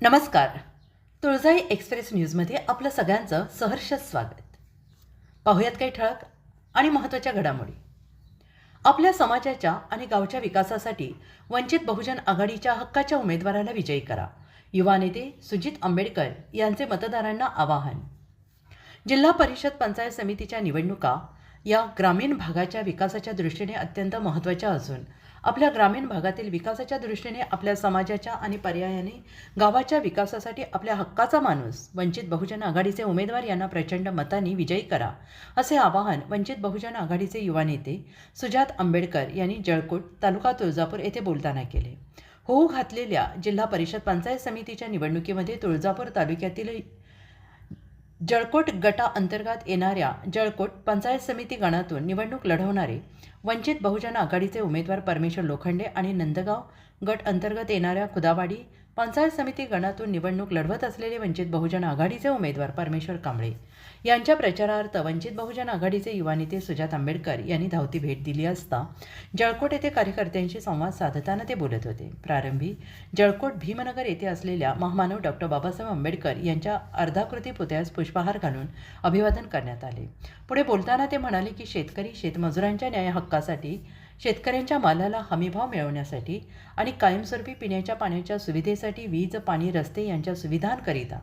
नमस्कार. तुळजाई एक्सप्रेस न्यूजमध्ये आपलं सगळ्यांचं सहर्ष स्वागत. पाहूयात काही ठळक आणि महत्त्वाच्या घडामोडी. आपल्या समाजाच्या आणि गावच्या विकासासाठी वंचित बहुजन आघाडीच्या हक्काच्या उमेदवाराला विजयी करा. युवा नेते सुजित आंबेडकर यांचे मतदारांना आवाहन. जिल्हा परिषद पंचायत समितीच्या निवडणुका या ग्रामीण भागाच्या विकासाच्या दृष्टीने अत्यंत महत्त्वाच्या असून आपल्या ग्रामीण भागातील विकासाच्या दृष्टीने आपल्या समाजाच्या आणि पर्यायाने गावाच्या विकासासाठी आपल्या हक्काचा माणूस वंचित बहुजन आघाडीचे उमेदवार यांना प्रचंड मतांनी विजयी करा, असे आवाहन वंचित बहुजन आघाडीचे युवा नेते सुजात आंबेडकर यांनी जळकोट तालुका तुळजापूर येथे बोलताना केले. होऊ घातलेल्या जिल्हा परिषद पंचायत समितीच्या निवडणुकीमध्ये तुळजापूर तालुक्यातील जळकोट गटाअंतर्गत येणाऱ्या जळकोट पंचायत समिती गणातून निवडणूक लढवणारे वंचित बहुजन आघाडीचे उमेदवार परमेश्वर लोखंडे आणि नंदगाव गट अंतर्गत येणाऱ्या खुदावाडी पंचायत समिती गणातून निवडणूक लढवत असलेले वंचित बहुजन आघाडीचे उमेदवार परमेश्वर कांबळे यांच्या प्रचारार्थ वंचित बहुजन आघाडीचे युवा नेते सुजात आंबेडकर यांनी धावती भेट दिली असता जळकोट येथे कार्यकर्त्यांशी संवाद साधताना ते बोलत होते. प्रारंभी जळकोट भीमनगर येथे असलेल्या महामानव डॉक्टर बाबासाहेब आंबेडकर यांच्या अर्धाकृती पुतळ्यास पुष्पहार घालून अभिवादन करण्यात आले. पुढे बोलताना ते म्हणाले की शेतकरी शेतमजुरांच्या न्याय हक्कासाठी, शेतकऱ्यांच्या मालाला हमीभाव मिळवण्यासाठी आणि कायमस्वरूपी पिण्याच्या पाण्याच्या सुविधेसाठी वीज, पाणी, रस्ते यांच्या सुविधांकरिता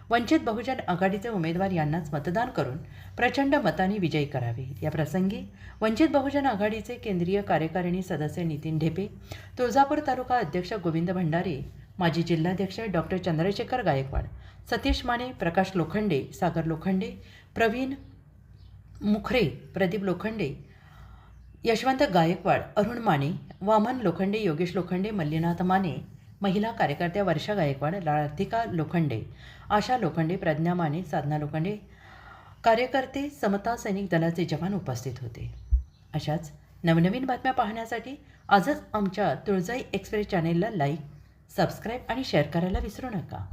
वंचित बहुजन आघाडीचे उमेदवार यांनाच मतदान करून प्रचंड मतांनी विजयी करावे. या प्रसंगी वंचित बहुजन आघाडीचे केंद्रीय कार्यकारिणी सदस्य नितीन ढेपे, तुळजापूर तालुका अध्यक्ष गोविंद भंडारे, माजी जिल्हाध्यक्ष डॉक्टर चंद्रशेखर गायकवाड, सतीश माने, प्रकाश लोखंडे, सागर लोखंडे, प्रवीण मुखरे, प्रदीप लोखंडे, यशवंत गायकवाड, अरुण माने, वामन लोखंडे, योगेश लोखंडे, मल्लीनाथ माने, महिला कार्यकर्त्या वर्षा गायकवाड, राधिका लोखंडे, आशा लोखंडे, प्रज्ञा माने, साधना लोखंडे, कार्यकर्ते, समता सैनिक दलाचे जवान उपस्थित होते. अशाच नवनवीन बातम्या पाहण्यासाठी आजच आमच्या तुळजाई एक्सप्रेस चॅनेलला लाईक, सबस्क्राईब आणि शेअर करायला विसरू नका.